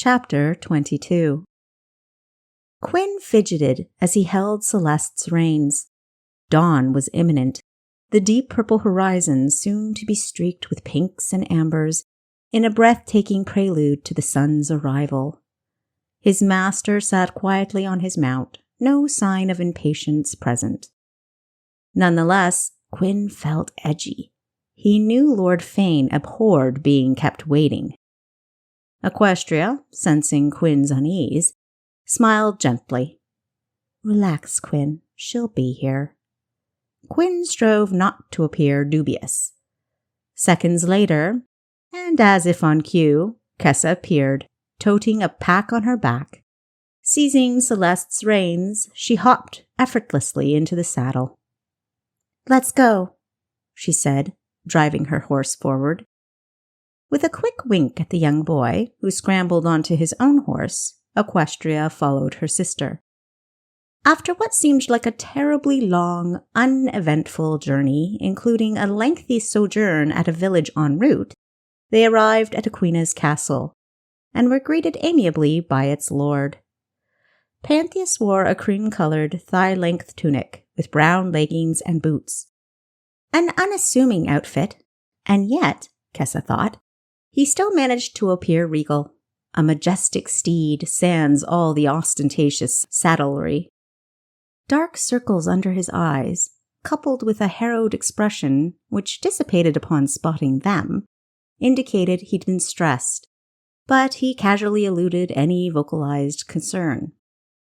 Chapter 22. Quinn fidgeted as he held Celeste's reins. Dawn was imminent, the deep purple horizon soon to be streaked with pinks and ambers in a breathtaking prelude to the sun's arrival. His master sat quietly on his mount, no sign of impatience present. Nonetheless, Quinn felt edgy. He knew Lord Fane abhorred being kept waiting. Aquestria, sensing Quinn's unease, smiled gently. "Relax, Quinn. She'll be here." Quinn strove not to appear dubious. Seconds later, and as if on cue, Kessa appeared, toting a pack on her back. Seizing Celeste's reins, she hopped effortlessly into the saddle. "Let's go," she said, driving her horse forward. With a quick wink at the young boy, who scrambled onto his own horse, Aquestria followed her sister. After what seemed like a terribly long, uneventful journey, including a lengthy sojourn at a village en route, they arrived at Aquina's castle, and were greeted amiably by its lord. Pantheus wore a cream-colored, thigh-length tunic with brown leggings and boots. An unassuming outfit, and yet, Kessa thought, he still managed to appear regal, a majestic steed sans all the ostentatious saddlery. Dark circles under his eyes, coupled with a harrowed expression which dissipated upon spotting them, indicated he'd been stressed, but he casually eluded any vocalized concern.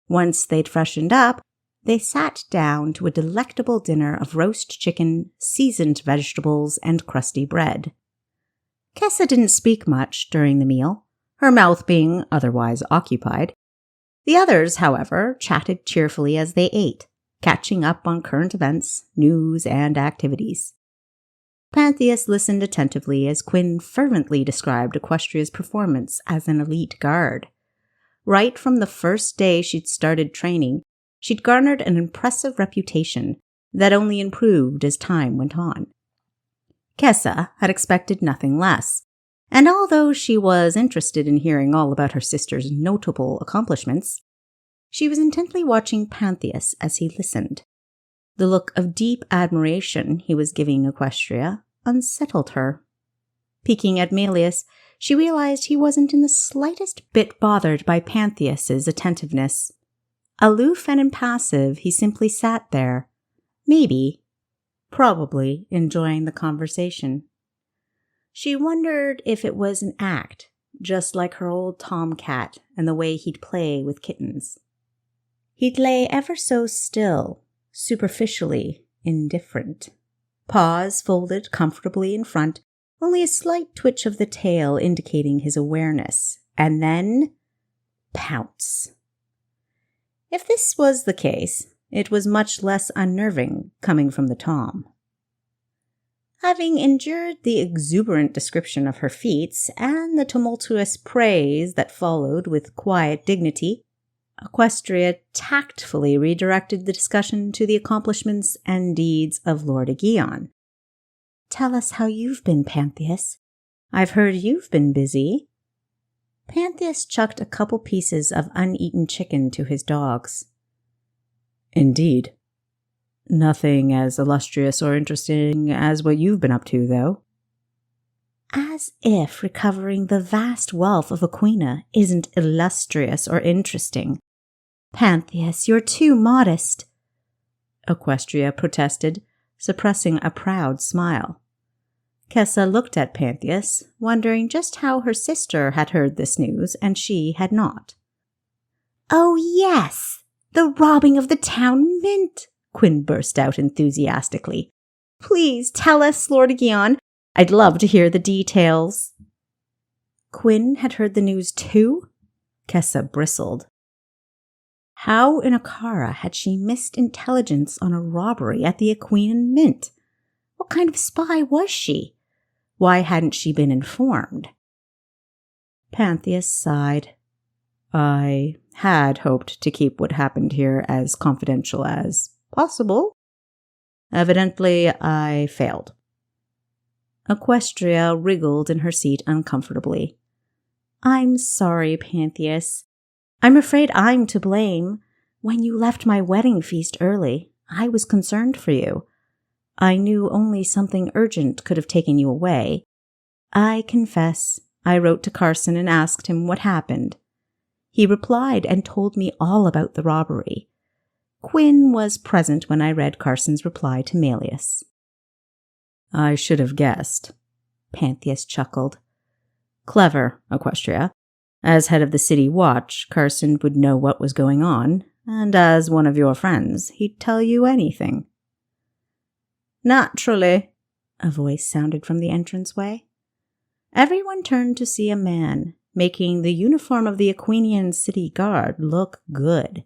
Once they'd freshened up, they sat down to a delectable dinner of roast chicken, seasoned vegetables, and crusty bread. Kessa didn't speak much during the meal, her mouth being otherwise occupied. The others, however, chatted cheerfully as they ate, catching up on current events, news, and activities. Pantheus listened attentively as Quinn fervently described Aquestria's performance as an elite guard. Right from the first day she'd started training, she'd garnered an impressive reputation that only improved as time went on. Kessa had expected nothing less, and although she was interested in hearing all about her sister's notable accomplishments, she was intently watching Pantheus as he listened. The look of deep admiration he was giving Aquestria unsettled her. Peeking at Melius, she realized he wasn't in the slightest bit bothered by Pantheus's attentiveness. Aloof and impassive, he simply sat there, probably enjoying the conversation. She wondered if it was an act, just like her old tomcat and the way he'd play with kittens. He'd lay ever so still, superficially indifferent. Paws folded comfortably in front, only a slight twitch of the tail indicating his awareness, and then pounce. If this was the case, it was much less unnerving coming from the Tom. Having endured the exuberant description of her feats and the tumultuous praise that followed with quiet dignity, Aquestria tactfully redirected the discussion to the accomplishments and deeds of Lord Aguilon. "Tell us how you've been, Pantheus. I've heard you've been busy." Pantheus chucked a couple pieces of uneaten chicken to his dogs. "Indeed. Nothing as illustrious or interesting as what you've been up to, though." As if recovering the vast wealth of Aquina isn't illustrious or interesting. "Pantheus, you're too modest," Aquestria protested, suppressing a proud smile. Kessa looked at Pantheus, wondering just how her sister had heard this news and she had not. "Oh yes, the robbing of the town mint," Quinn burst out enthusiastically. "Please tell us, Lord Aguilon. I'd love to hear the details." Quinn had heard the news too? Kessa bristled. How in Akara had she missed intelligence on a robbery at the Aquinan Mint? What kind of spy was she? Why hadn't she been informed? Pantheus sighed. "I had hoped to keep what happened here as confidential as possible. Evidently, I failed." Aquestria wriggled in her seat uncomfortably. I'm sorry, Pantheus. I'm afraid I'm to blame. When you left my wedding feast early, I was concerned for you. I knew only something urgent could have taken you away. I confess, I wrote to Carson and asked him what happened. He replied and told me all about the robbery. Quinn was present when I read Carson's reply to Malleus. I should have guessed, Pantheus chuckled. Clever, Aquestria. As head of the city watch, Carson would know what was going on, and as one of your friends, he'd tell you anything. Naturally, a voice sounded from the entranceway. Everyone turned to see a man, making the uniform of the Aquinian city guard look good.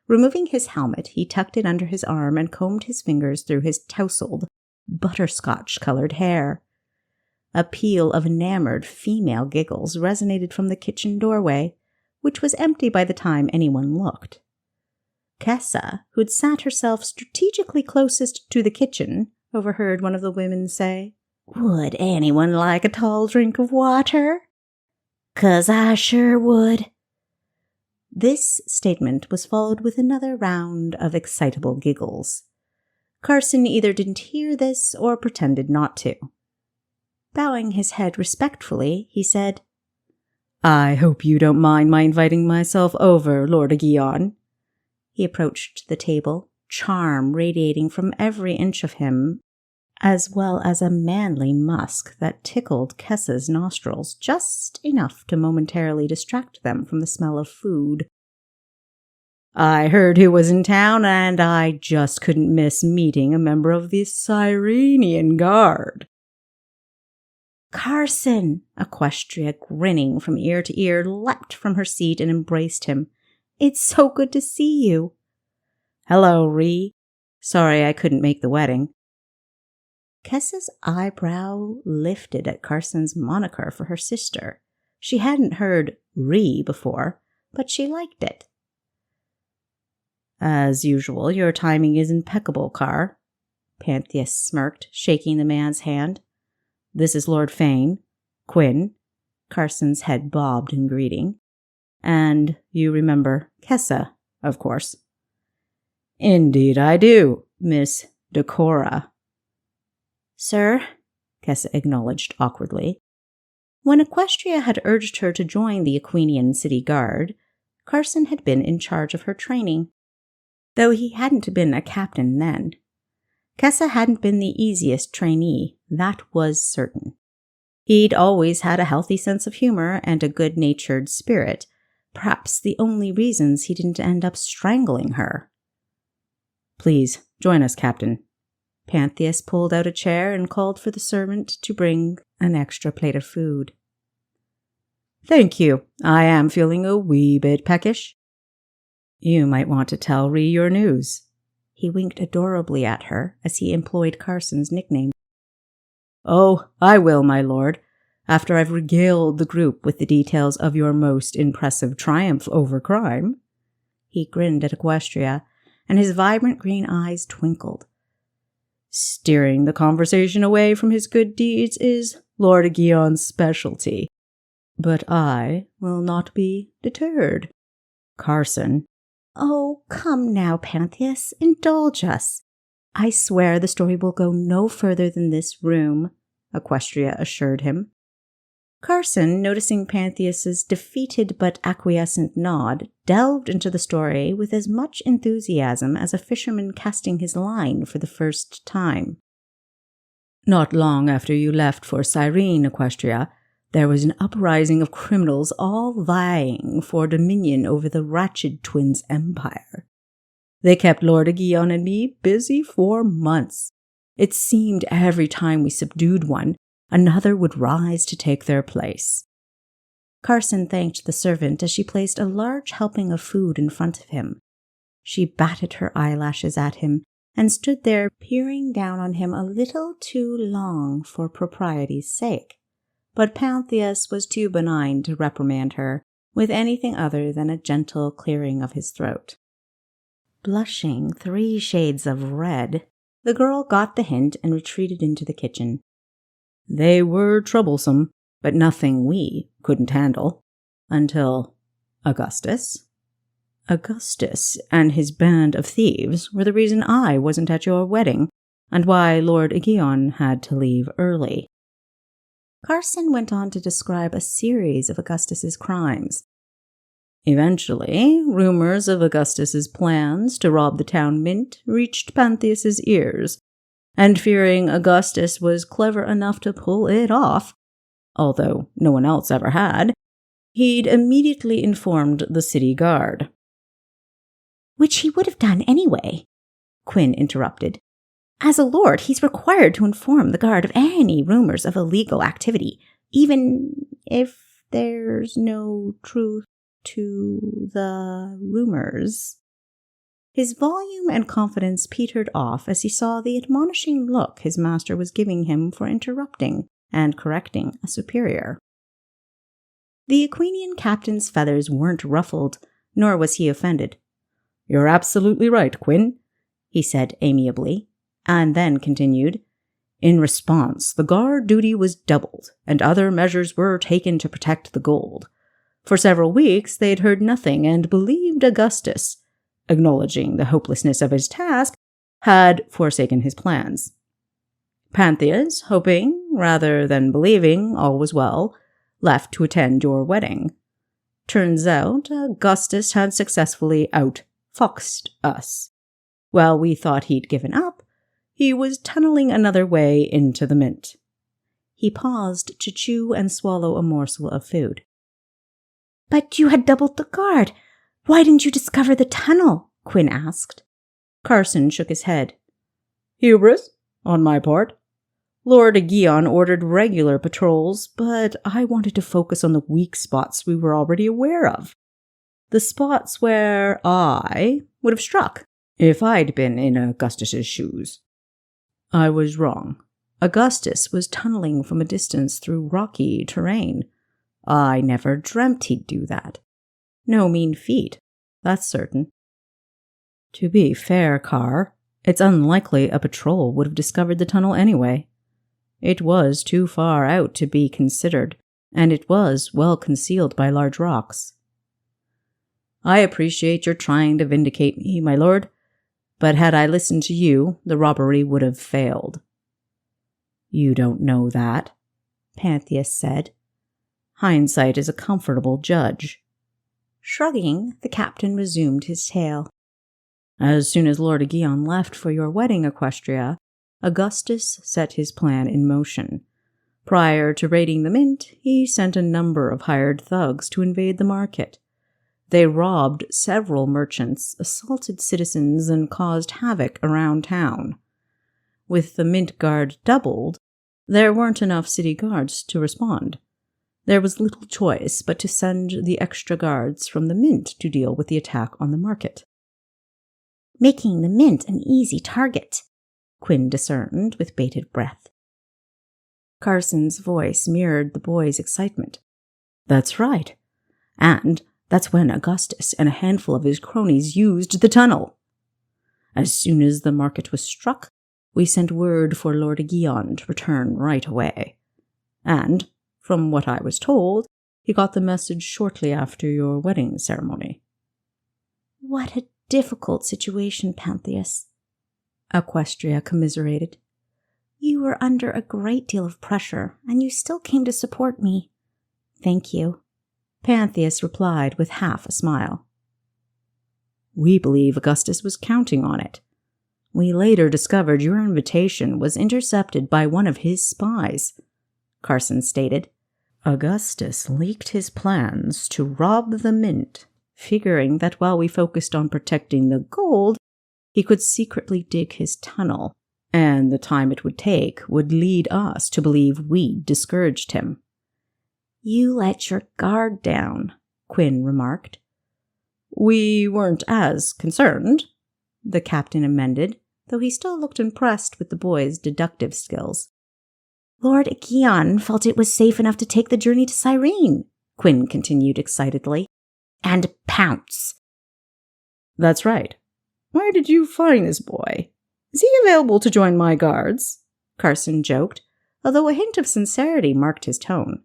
Removing his helmet, he tucked it under his arm and combed his fingers through his tousled, butterscotch-colored hair. A peal of enamored female giggles resonated from the kitchen doorway, which was empty by the time anyone looked. Kessa, who'd sat herself strategically closest to the kitchen, overheard one of the women say, "Would anyone like a tall drink of water? 'Cause I sure would." This statement was followed with another round of excitable giggles. Carson either didn't hear this or pretended not to. Bowing his head respectfully, he said, "I hope you don't mind my inviting myself over, Lord Aguilon." He approached the table, charm radiating from every inch of him, as well as a manly musk that tickled Kessa's nostrils just enough to momentarily distract them from the smell of food. "I heard who was in town, and I just couldn't miss meeting a member of the Cyrenian Guard." "Carson!" Aquestria, grinning from ear to ear, leapt from her seat and embraced him. "It's so good to see you." "Hello, Ree. Sorry I couldn't make the wedding." Kessa's eyebrow lifted at Carson's moniker for her sister. She hadn't heard Ree before, but she liked it. "As usual, your timing is impeccable, Car," Pantheus smirked, shaking the man's hand. "This is Lord Fane, Quinn." Carson's head bobbed in greeting. "And you remember Kessa, of course." "Indeed I do, Miss Decora." "Sir," Kessa acknowledged awkwardly. When Aquestria had urged her to join the Aquinian city guard, Carson had been in charge of her training, though he hadn't been a captain then. Kessa hadn't been the easiest trainee, that was certain. He'd always had a healthy sense of humor and a good-natured spirit, perhaps the only reasons he didn't end up strangling her. "Please, join us, Captain." Pantheus pulled out a chair and called for the servant to bring an extra plate of food. "Thank you. I am feeling a wee bit peckish." "You might want to tell Ree your news." He winked adorably at her as he employed Carson's nickname. "Oh, I will, my lord, after I've regaled the group with the details of your most impressive triumph over crime." He grinned at Aquestria, and his vibrant green eyes twinkled. "Steering the conversation away from his good deeds is Lord Aguilon's specialty. But I will not be deterred. Carson." "Oh, come now, Pantheus, indulge us. I swear the story will go no further than this room," Aquestria assured him. Carson, noticing Pantheus's defeated but acquiescent nod, delved into the story with as much enthusiasm as a fisherman casting his line for the first time. "Not long after you left for Cyrene, Aquestria, there was an uprising of criminals all vying for dominion over the wretched twins' empire. They kept Lord Aguilon and me busy for months. It seemed every time we subdued one, another would rise to take their place." Carson thanked the servant as she placed a large helping of food in front of him. She batted her eyelashes at him and stood there peering down on him a little too long for propriety's sake. But Pantheus was too benign to reprimand her with anything other than a gentle clearing of his throat. Blushing 3 shades of red, the girl got the hint and retreated into the kitchen. "They were troublesome, but nothing we couldn't handle." Until Augustus. Augustus and his band of thieves were the reason I wasn't at your wedding, and why Lord Aguilon had to leave early. Carson went on to describe a series of Augustus's crimes. Eventually, rumors of Augustus's plans to rob the town mint reached Pantheus's ears, and fearing Augustus was clever enough to pull it off, although no one else ever had, he'd immediately informed the city guard. Which he would have done anyway, Quinn interrupted. As a lord, he's required to inform the guard of any rumors of illegal activity, even if there's no truth to the rumors. His volume and confidence petered off as he saw the admonishing look his master was giving him for interrupting and correcting a superior. The Aquinian captain's feathers weren't ruffled, nor was he offended. "You're absolutely right, Quinn," he said amiably, and then continued, "In response, the guard duty was doubled, and other measures were taken to protect the gold. For several weeks they'd heard nothing and believed Augustus, acknowledging the hopelessness of his task, had forsaken his plans. Pantheus, hoping, rather than believing, all was well, left to attend your wedding. Turns out Augustus had successfully outfoxed us. While we thought he'd given up, he was tunneling another way into the mint." He paused to chew and swallow a morsel of food. "But you had doubled the guard. Why didn't you discover the tunnel?" Quinn asked. Carson shook his head. "Hubris, on my part. Lord Aguilon ordered regular patrols, but I wanted to focus on the weak spots we were already aware of. The spots where I would have struck if I'd been in Augustus's shoes. I was wrong. Augustus was tunneling from a distance through rocky terrain. I never dreamt he'd do that. No mean feat, that's certain. To be fair, Carr, it's unlikely a patrol would have discovered the tunnel anyway. It was too far out to be considered, and it was well concealed by large rocks. I appreciate your trying to vindicate me, my lord, but had I listened to you, the robbery would have failed." "You don't know that," Pantheus said. "Hindsight is a comfortable judge." Shrugging, the captain resumed his tale. "As soon as Lord Aguilon left for your wedding, Aquestria, Augustus set his plan in motion. Prior to raiding the mint, he sent a number of hired thugs to invade the market. They robbed several merchants, assaulted citizens, and caused havoc around town. With the mint guard doubled, there weren't enough city guards to respond. There was little choice but to send the extra guards from the mint to deal with the attack on the market." "Making the mint an easy target," Quinn discerned with bated breath. Carson's voice mirrored the boy's excitement. "That's right. And that's when Augustus and a handful of his cronies used the tunnel. As soon as the market was struck, we sent word for Lord Aguilon to return right away. And, from what I was told, he got the message shortly after your wedding ceremony." "What a difficult situation, Pantheus," Aquestria commiserated. "You were under a great deal of pressure, and you still came to support me. Thank you." Pantheus replied with half a smile. "We believe Augustus was counting on it. We later discovered your invitation was intercepted by one of his spies," Carson stated. "Augustus leaked his plans to rob the mint, figuring that while we focused on protecting the gold, he could secretly dig his tunnel, and the time it would take would lead us to believe we'd discouraged him." "You let your guard down," Quinn remarked. "We weren't as concerned," the captain amended, though he still looked impressed with the boy's deductive skills. "Lord Aguilon felt it was safe enough to take the journey to Cyrene," Quinn continued excitedly, "and pounce." "That's right. Where did you find this boy? Is he available to join my guards?" Carson joked, although a hint of sincerity marked his tone.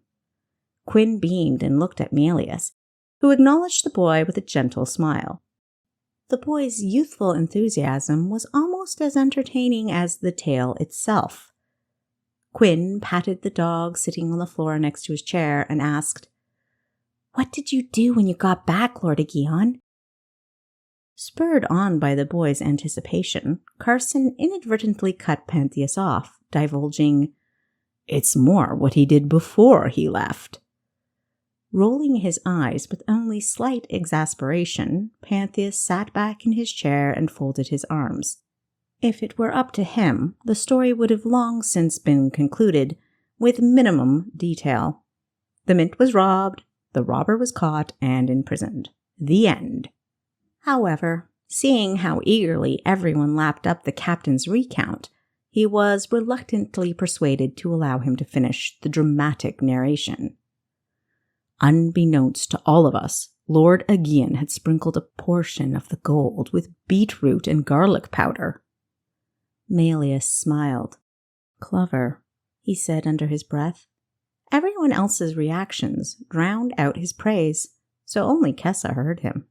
Quinn beamed and looked at Melius, who acknowledged the boy with a gentle smile. The boy's youthful enthusiasm was almost as entertaining as the tale itself. Quinn patted the dog sitting on the floor next to his chair and asked, "What did you do when you got back, Lord Aguilon?" Spurred on by the boy's anticipation, Carson inadvertently cut Pantheus off, divulging, "It's more what he did before he left." Rolling his eyes with only slight exasperation, Pantheus sat back in his chair and folded his arms. If it were up to him, the story would have long since been concluded, with minimum detail. The mint was robbed, the robber was caught and imprisoned. The end. However, seeing how eagerly everyone lapped up the captain's recount, he was reluctantly persuaded to allow him to finish the dramatic narration. Unbeknownst to all of us, Lord Aguilon had sprinkled a portion of the gold with beetroot and garlic powder. Malleus smiled. "Clever," he said under his breath. Everyone else's reactions drowned out his praise, so only Kessa heard him.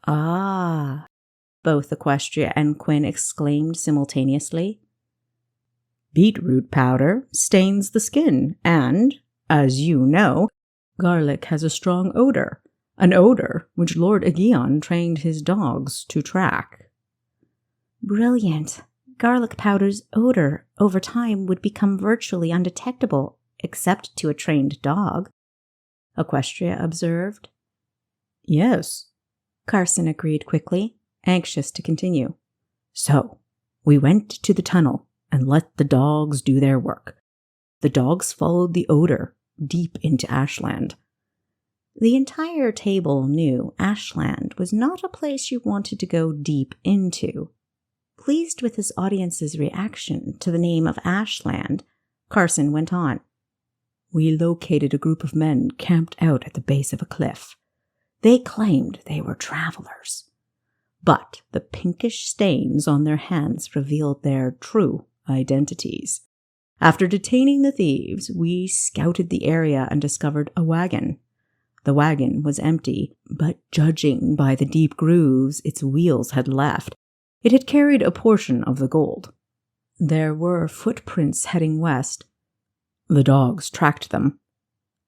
"Ah," both Aquestria and Quinn exclaimed simultaneously. "Beetroot powder stains the skin, and, as you know, garlic has a strong odor, an odor which Lord Aguilon trained his dogs to track." "Brilliant. Garlic powder's odor over time would become virtually undetectable, except to a trained dog," Aquestria observed. "Yes," Carson agreed quickly, anxious to continue. "So, we went to the tunnel and let the dogs do their work. The dogs followed the odor deep into Ashland." The entire table knew Ashland was not a place you wanted to go deep into. Pleased with his audience's reaction to the name of Ashland, Carson went on. "We located a group of men camped out at the base of a cliff. They claimed they were travelers, but the pinkish stains on their hands revealed their true identities. After detaining the thieves, we scouted the area and discovered a wagon. The wagon was empty, but judging by the deep grooves its wheels had left, it had carried a portion of the gold. There were footprints heading west. The dogs tracked them.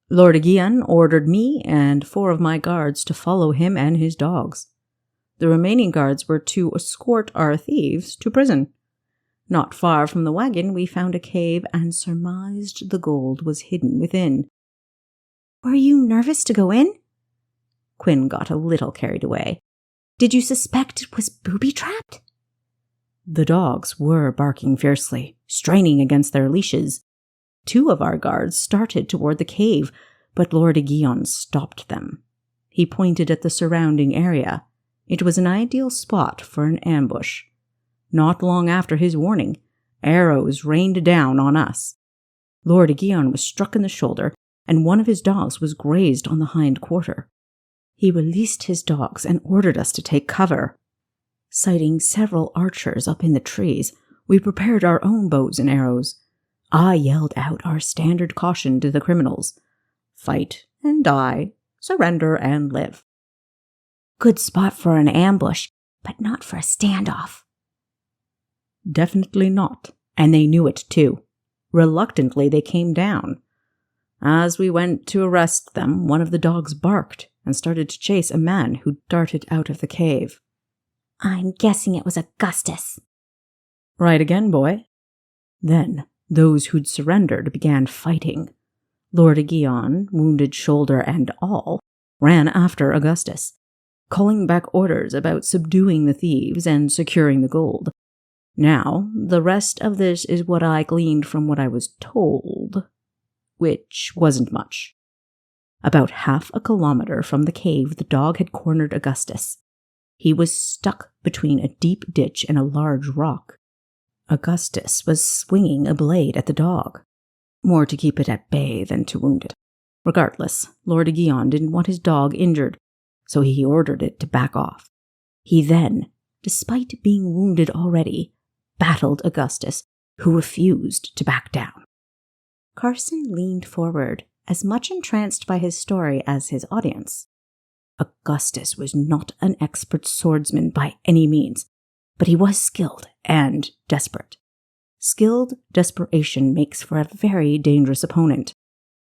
Lord Aguilon ordered me and 4 of my guards to follow him and his dogs. The remaining guards were to escort our thieves to prison. Not far from the wagon, we found a cave and surmised the gold was hidden within." "Were you nervous to go in?" Quinn got a little carried away. "Did you suspect it was booby-trapped?" The dogs were barking fiercely, straining against their leashes. 2 of our guards started toward the cave, but Lord Aguilon stopped them. He pointed at the surrounding area. It was an ideal spot for an ambush. Not long after his warning, arrows rained down on us. Lord Aguilon was struck in the shoulder, and one of his dogs was grazed on the hind quarter. He released his dogs and ordered us to take cover. Sighting several archers up in the trees, we prepared our own bows and arrows. I yelled out our standard caution to the criminals: "Fight and die, surrender and live." "Good spot for an ambush, but not for a standoff." "Definitely not, and they knew it too. Reluctantly, they came down. As we went to arrest them, one of the dogs barked and started to chase a man who darted out of the cave." "I'm guessing it was Augustus." "Right again, boy." Then those who'd surrendered began fighting. Lord Aguilon, wounded shoulder and all, ran after Augustus, calling back orders about subduing the thieves and securing the gold. Now, the rest of this is what I gleaned from what I was told, which wasn't much. About half a kilometer from the cave, the dog had cornered Augustus. He was stuck between a deep ditch and a large rock. Augustus was swinging a blade at the dog, more to keep it at bay than to wound it. Regardless, Lord Aguilon didn't want his dog injured, so he ordered it to back off. He then, despite being wounded already, battled Augustus, who refused to back down. Carson leaned forward, as much entranced by his story as his audience. Augustus was not an expert swordsman by any means, but he was skilled and desperate. Skilled desperation makes for a very dangerous opponent.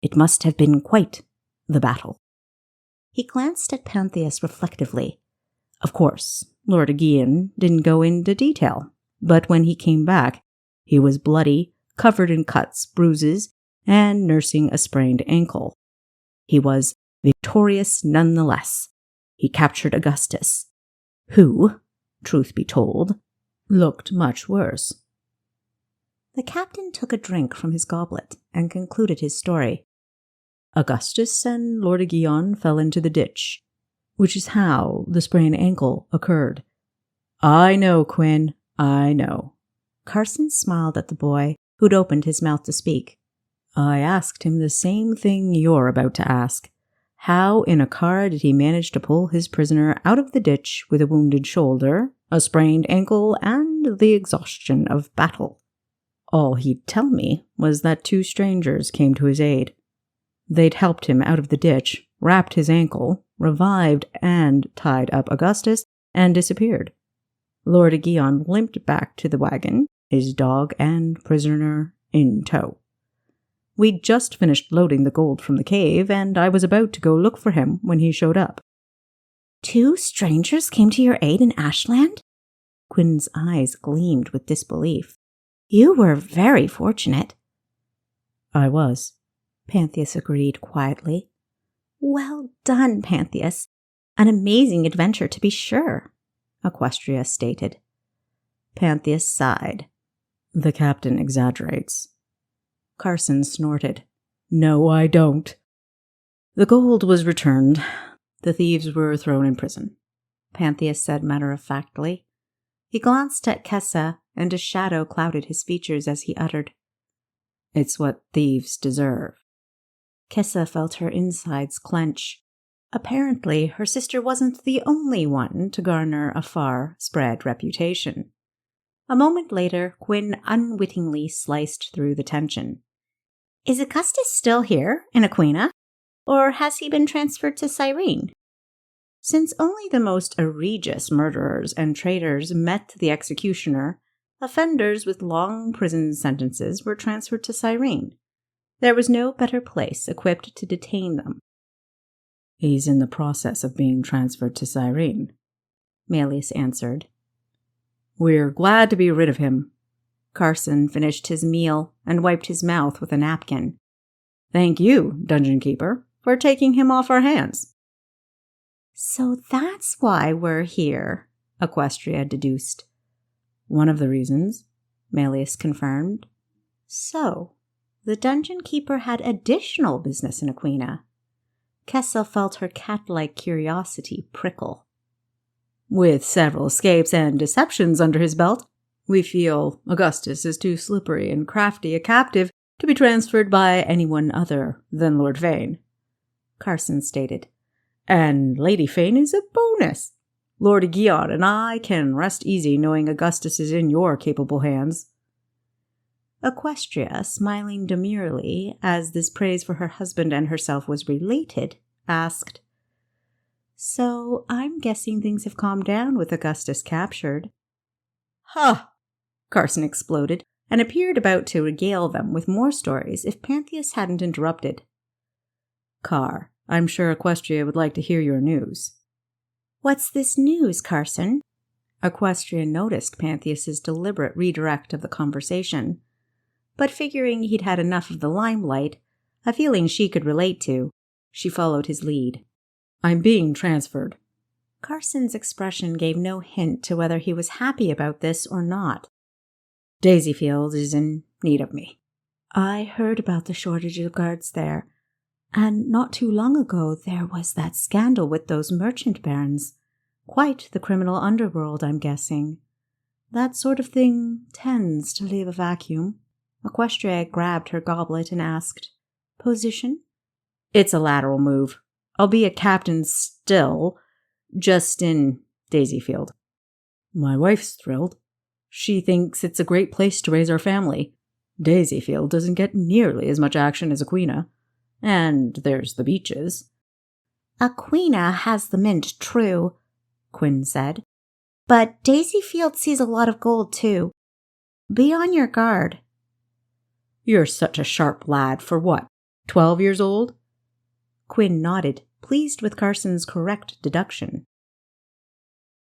It must have been quite the battle. He glanced at Pantheus reflectively. Of course, Lord Aguilon didn't go into detail, but when he came back, he was bloody, covered in cuts, bruises, and nursing a sprained ankle. He was victorious nonetheless. He captured Augustus, who, truth be told, looked much worse. The captain took a drink from his goblet and concluded his story. Augustus and Lord Aguilon fell into the ditch, which is how the sprained ankle occurred. I know, Quinn, I know. Carson smiled at the boy, who'd opened his mouth to speak. I asked him the same thing you're about to ask. How in a car did he manage to pull his prisoner out of the ditch with a wounded shoulder, a sprained ankle, and the exhaustion of battle? All he'd tell me was that 2 strangers came to his aid. They'd helped him out of the ditch, wrapped his ankle, revived and tied up Augustus, and disappeared. Lord Aguilon limped back to the wagon, his dog and prisoner in tow. We'd just finished loading the gold from the cave, and I was about to go look for him when he showed up. 2 strangers came to your aid in Ashland? Quinn's eyes gleamed with disbelief. You were very fortunate. I was, Pantheus agreed quietly. Well done, Pantheus. An amazing adventure, to be sure, Aquestria stated. Pantheus sighed. The captain exaggerates. Carson snorted. No, I don't. The gold was returned. The thieves were thrown in prison, Pantheus said matter-of-factly. He glanced at Kessa, and a shadow clouded his features as he uttered, It's what thieves deserve. Kessa felt her insides clench. Apparently, her sister wasn't the only one to garner a far-spread reputation. A moment later, Quinn unwittingly sliced through the tension. Is Augustus still here in Aquina, or has he been transferred to Cyrene? Since only the most egregious murderers and traitors met the executioner, offenders with long prison sentences were transferred to Cyrene. There was no better place equipped to detain them. He's in the process of being transferred to Cyrene, Malleus answered. We're glad to be rid of him. Carson finished his meal and wiped his mouth with a napkin. Thank you, Dungeon Keeper, for taking him off our hands. So that's why we're here, Aquestria deduced. One of the reasons, Malleus confirmed. So, the Dungeon Keeper had additional business in Aquina. Kessa felt her cat-like curiosity prickle. With several escapes and deceptions under his belt, we feel Augustus is too slippery and crafty a captive to be transferred by anyone other than Lord Vane, Carson stated. And Lady Fane is a bonus. Lord Aguilon and I can rest easy knowing Augustus is in your capable hands. Aquestria, smiling demurely as this praise for her husband and herself was related, asked, So I'm guessing things have calmed down with Augustus captured. Ha! Carson exploded and appeared about to regale them with more stories if Pantheus hadn't interrupted. Car, I'm sure Aquestria would like to hear your news. What's this news, Carson? Aquestria noticed Pantheus's deliberate redirect of the conversation, but figuring he'd had enough of the limelight, a feeling she could relate to, she followed his lead. I'm being transferred. Carson's expression gave no hint to whether he was happy about this or not. Daisyfield is in need of me. I heard about the shortage of guards there, and not too long ago there was that scandal with those merchant barons. Quite the criminal underworld, I'm guessing. That sort of thing tends to leave a vacuum. Aquestria grabbed her goblet and asked, Position? It's a lateral move. I'll be a captain still, just in Daisyfield. My wife's thrilled. She thinks it's a great place to raise our family. Daisyfield doesn't get nearly as much action as Aquina. And there's the beaches. Aquina has the mint, true, Quinn said. But Daisyfield sees a lot of gold, too. Be on your guard. You're such a sharp lad for what, 12 years old? Quinn nodded, pleased with Carson's correct deduction.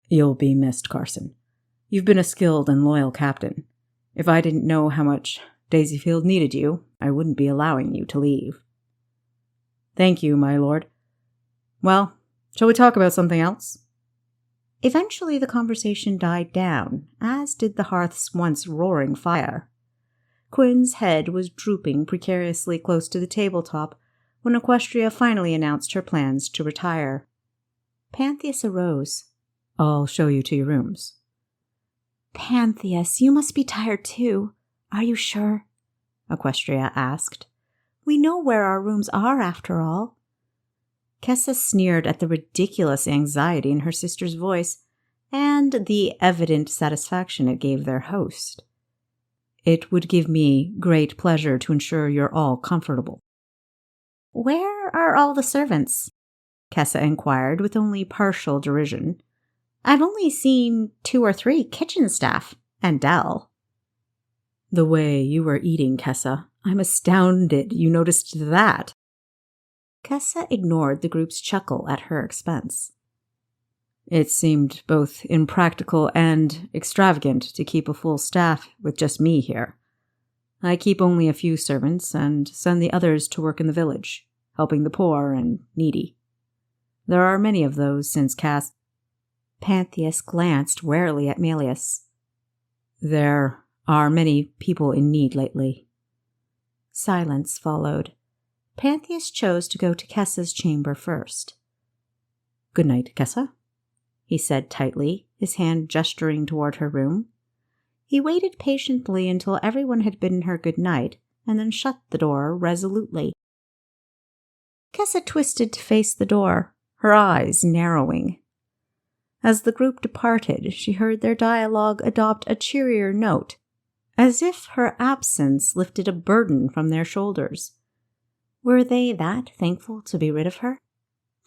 You'll be missed, Carson. You've been a skilled and loyal captain. If I didn't know how much Daisyfield needed you, I wouldn't be allowing you to leave. Thank you, my lord. Well, shall we talk about something else? Eventually the conversation died down, as did the hearth's once roaring fire. Quinn's head was drooping precariously close to the tabletop when Aquestria finally announced her plans to retire. Pantheus arose. I'll show you to your rooms. Pantheus, you must be tired too. Are you sure? Aquestria asked. We know where our rooms are, after all. Kessa sneered at the ridiculous anxiety in her sister's voice and the evident satisfaction it gave their host. It would give me great pleasure to ensure you're all comfortable. Where are all the servants? Kessa inquired with only partial derision. I've only seen 2 or 3 kitchen staff, and Dell. The way you were eating, Kessa, I'm astounded you noticed that. Kessa ignored the group's chuckle at her expense. It seemed both impractical and extravagant to keep a full staff with just me here. I keep only a few servants and send the others to work in the village, helping the poor and needy. There are many of those since Pantheus glanced warily at Malleus. There are many people in need lately. Silence followed. Pantheus chose to go to Kessa's chamber first. Good night, Kessa, he said tightly, his hand gesturing toward her room. He waited patiently until everyone had bidden her good night, and then shut the door resolutely. Kessa twisted to face the door, her eyes narrowing. As the group departed, she heard their dialogue adopt a cheerier note, as if her absence lifted a burden from their shoulders. Were they that thankful to be rid of her?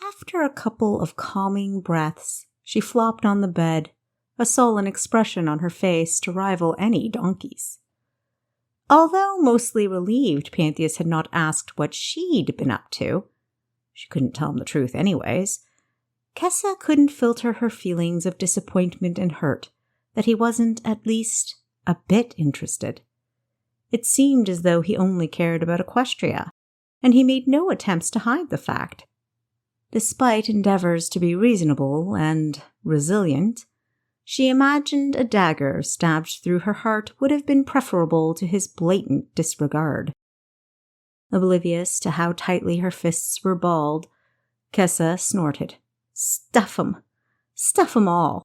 After a couple of calming breaths, she flopped on the bed, a sullen expression on her face to rival any donkey's. Although mostly relieved Pantheus had not asked what she'd been up to, she couldn't tell him the truth anyways, Kessa couldn't filter her feelings of disappointment and hurt that he wasn't at least a bit interested. It seemed as though he only cared about Aquestria, and he made no attempts to hide the fact. Despite endeavors to be reasonable and resilient, she imagined a dagger stabbed through her heart would have been preferable to his blatant disregard. Oblivious to how tightly her fists were balled, Kessa snorted. Stuff 'em! Stuff 'em all!